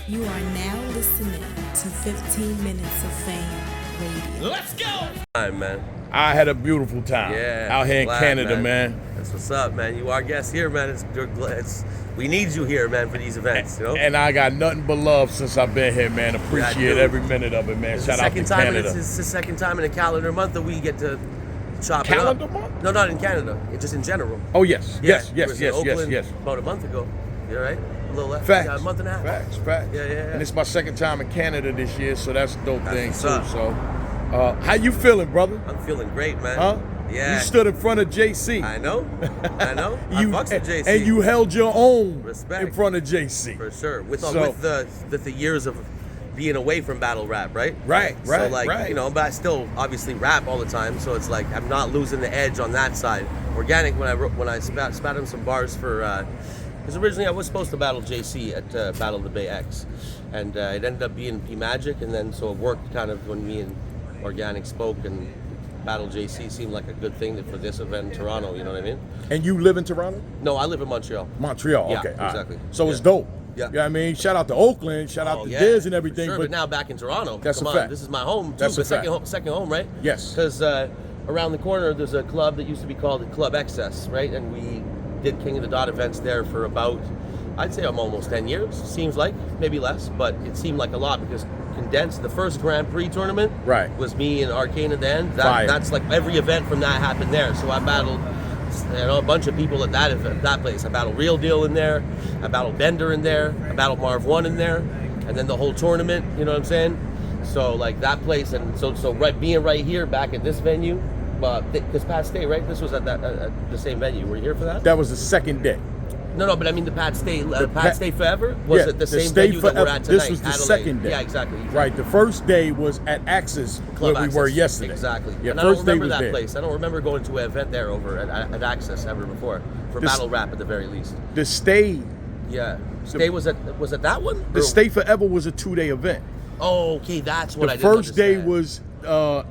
You are now listening to 15 Minutes of Fame Radio. Let's go! Hi, man. I had a beautiful time out here in Canada, man. That's what's up, man. You are guest here, man. We need you here, man, for these events, you know? And I got nothing but love since I've been here, man. Appreciate every minute of it, man. Shout out to Canada. It's the second time in a calendar month that we get to chop calendar it up. month? No, not in Canada. It's just in general. Oh, yes. Yeah, Yes. About a month ago. You all right? A little less. Facts. Yeah, a month and a half. Facts. Yeah. And it's my second time in Canada this year, so that's a dope thing, what's too. up. So, how you feeling, brother? I'm feeling great, man. Huh? Yeah. You stood in front of JC. I know. I fucks with JC. And you held your own Respect. in front of JC. For sure. With the years of being away from battle rap, right? Right. You know, but I still obviously rap all the time, so it's like I'm not losing the edge on that side. Organic, when I spat him some bars for, because originally I was supposed to battle JC at Battle of the Bay X, and it ended up being P Magic, and then so it worked kind of when me and Organic spoke, and Battle JC seemed like a good thing for this event in Toronto. You know what I mean? And you live in Toronto? No, I live in Montreal. Montreal, Yeah, okay. exactly. Right. So it's dope. Yeah. You know what I mean? Shout out to Oakland, shout out to Diz and everything. Sure, but now back in Toronto. That's Come a on, fact. this is my home, too. That's a second home, right? Yes. Because around the corner, there's a club that used to be called Club Excess, right? And we did King of the Dot events there for about, I'd say almost 10 years. Seems like, maybe less, but it seemed like a lot because condensed, the first Grand Prix tournament was me and Arcane at the end. That's like every event from that happened there. So I battled a bunch of people at that place. I battled Real Deal in there, I battled Bender in there, I battled Marv 1 in there, and then the whole tournament, you know what I'm saying? So like that place, and so being right here back at this venue, because Pat Stay, right? This was at the same venue. Were you here for that? That was the second day. No, but I mean the Pat Stay, Stay Forever was at the same venue that we're at tonight. This was the Adelaide. second day. Yeah, exactly. Right, the first day was at Axis, Club where Access. we were yesterday. Exactly. Yeah, and first I don't day remember was that there. place. I don't remember going to an event there over at Access ever before for battle rap at the very least. The Stay. Yeah. Stay was at that one? The Stay Forever was a 2-day event. Oh, okay, that's what I didn't The first day understand. was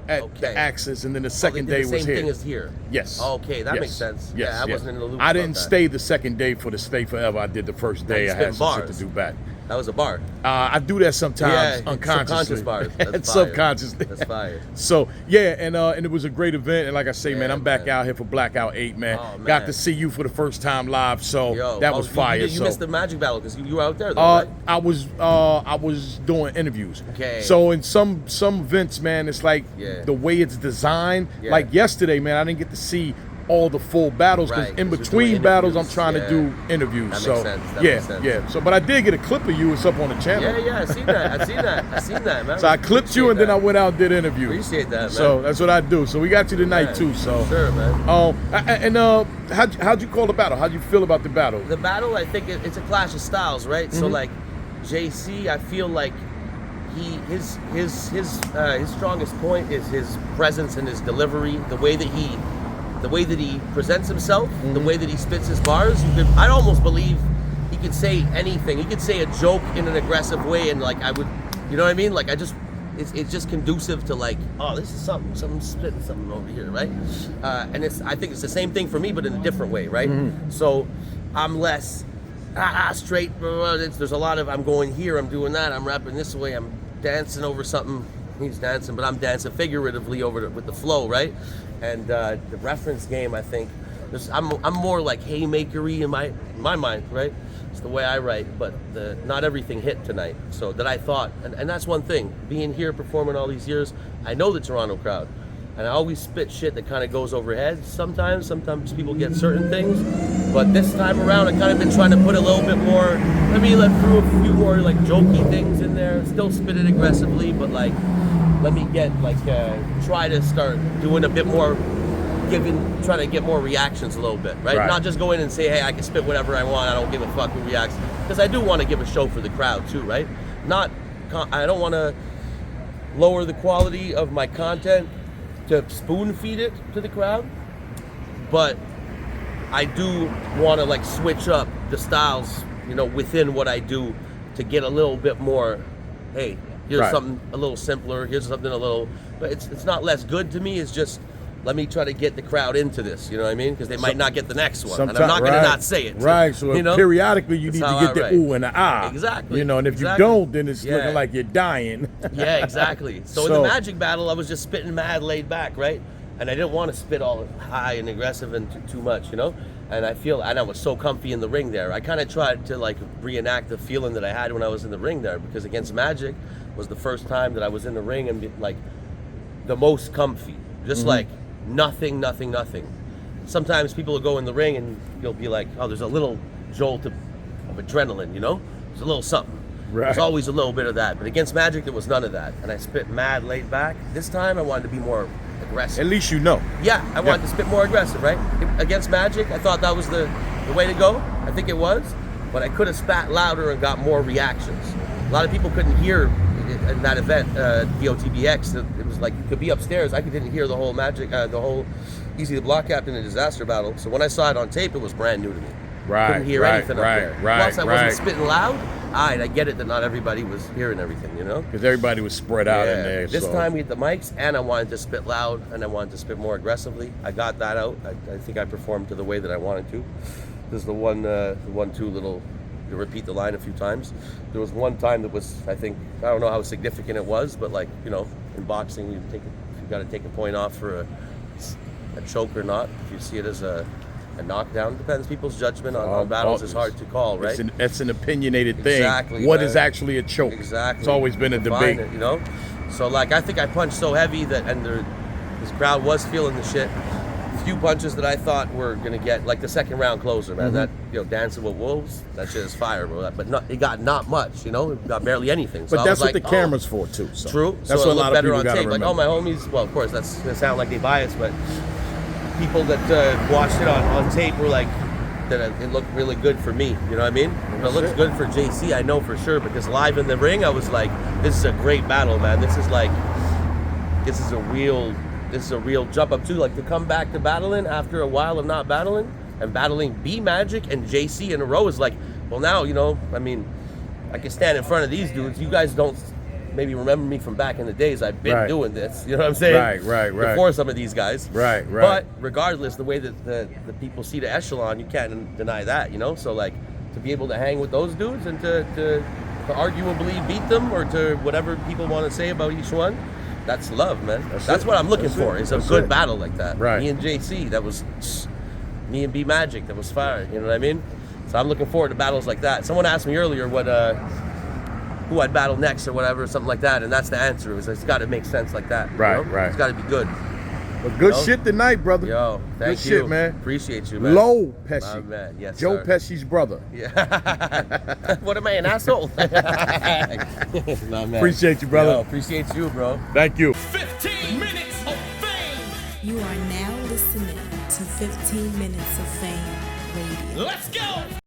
at the Axis, and then the second day was here. The same thing as here. Yes. Okay, that makes sense. Yes, yeah, I wasn't in the loop. I didn't stay the second day for the Stay Forever. I did the first day. I had some shit to do back. That was a bar. I do that sometimes unconsciously. Subconscious bars. That's subconsciously. That's fire. So yeah, and it was a great event. And like I say, man, I'm back out here for Blackout 8, man. Oh, man. Got to see you for the first time live, so that was fire. You missed the Magic Battle because you were out there, though, right? I was doing interviews. Okay. So in some events, man, it's like the way it's designed. Yeah. Like yesterday, man, I didn't get to see all the full battles because in between battles I'm trying to do interviews. That so makes sense. That makes sense. yeah. So but I did get a clip of you. It's up on the channel. Yeah, I seen that, man. So I clipped you and then I went out and did interviews. Appreciate that, man. So that's what I do. So we got you tonight too. So sure, man. How'd you call the battle? How'd you feel about the battle? The battle, I think it's a clash of styles, right? So like JC, I feel like his strongest point is his presence and his delivery, the way that he presents himself, the way that he spits his bars. I'd almost believe he could say anything. He could say a joke in an aggressive way, and like I would, you know what I mean? Like it's just conducive to like, oh, this is something spitting something over here, right? And I think it's the same thing for me, but in a different way, right? So I'm less straight. There's a lot of I'm going here, I'm doing that, I'm rapping this way, I'm dancing over something. He's dancing, but I'm dancing figuratively with the flow, right? And the reference game, I think, I'm more like haymakery in my mind, right? It's the way I write, but not everything hit tonight. So that I thought, and that's one thing, being here performing all these years, I know the Toronto crowd, and I always spit shit that kind of goes over heads sometimes people get certain things, but this time around I kind of been trying to put a little bit more, let throw a few more like jokey things in there, still spit it aggressively, but like let me get like try to start doing a bit more, trying to get more reactions a little bit, right? Not just go in and say, hey, I can spit whatever I want, I don't give a fuck who reacts, because I do want to give a show for the crowd too, right? I don't want to lower the quality of my content to spoon feed it to the crowd, but I do want to like switch up the styles, you know, within what I do to get a little bit more, hey, here's something a little simpler, here's something a little, but it's not less good to me, it's just let me try to get the crowd into this. You know what I mean? Because they might not get the next one, and I'm Sometime- not going to right. not say it. Right. So you know? periodically you need That's to how get I the write. ooh and the ah. Exactly. You know, and if Exactly. you don't, then it's Yeah. looking like you're dying. Yeah, exactly. So in the Magic battle, I was just spitting mad laid back, right? And I didn't want to spit all high and aggressive and too much, you know? And I was so comfy in the ring there. I kind of tried to like reenact the feeling that I had when I was in the ring there, because against Magic was the first time that I was in the ring and like the most comfy. Just like nothing. Sometimes people will go in the ring and you'll be like, oh, there's a little jolt of adrenaline, you know? There's a little something. Right. There's always a little bit of that. But against Magic, there was none of that. And I spit mad laid back. This time, I wanted to be more aggressive. At least you know. Yeah, I wanted to spit more aggressive, right? Against Magic, I thought that was the way to go. I think it was. But I could have spat louder and got more reactions. A lot of people couldn't hear in that event, DOTBX. It was like, you could be upstairs. I didn't hear the whole Magic, the whole Easy the Block Captain and Disaster battle. So when I saw it on tape, it was brand new to me. Right, Couldn't hear anything up there. Plus, I right. wasn't spitting loud. I get it that not everybody was hearing everything, you know? Because everybody was spread out in there. This so. time we had the mics, and I wanted to spit loud, and I wanted to spit more aggressively. I got that out. I think I performed to the way that I wanted to. There's the one-two little, you repeat the line a few times. There was one time that was, I don't know how significant it was, but like, you know, in boxing, you got to take a point off for a choke or not. If you see it as a knockdown, depends. People's judgment on battles is hard to call, right? It's an opinionated thing. Exactly. What is actually a choke? Exactly. It's always been a debate. It, you know? So, like, I think I punched so heavy that, this crowd was feeling the shit. A few punches that I thought were going to get, like the second round closer, man. That, you know, Dancing with Wolves, that shit is fire, bro. But it got not much, you know? It got barely anything. So but that's what the camera's for, too. So. True. That's so what a lot of people got to tape. remember. Like, oh, my homies, well, of course, that's going to sound like they biased, but people that watched it on tape were like, that it looked really good for me, you know what I mean? If it looks good for JC, I know for sure, because live in the ring, I was like, this is a great battle, man. This is a real jump up too. Like, to come back to battling after a while of not battling, and battling B Magic and JC in a row is like, well, now, you know, I mean, I can stand in front of these dudes. You guys don't maybe remember me from back in the days. I've been doing this, you know what I'm saying? Right. Before some of these guys. Right. But regardless, the way that the people see the echelon, you can't deny that, you know? So, like, to be able to hang with those dudes and to arguably beat them, or to whatever people want to say about each one, that's love, man. That's what I'm looking for, is a good battle like that. Right. Me and JC, that was... Me and B Magic, that was fire, you know what I mean? So I'm looking forward to battles like that. Someone asked me earlier who I'd battle next or whatever, something like that, and that's the answer. It's got to make sense like that. Right, you know? right. It's got to be good. But good shit tonight, brother. Yo, thank good you. shit, man. Appreciate you, man. Low Pesci. My man, yes, Joe sir. Pesci's brother. Yeah. What am I, an asshole? My man. Appreciate you, brother. Yo, appreciate you, bro. Thank you. 15 minutes of fame. You are now listening to 15 Minutes of Fame Radio. Let's go.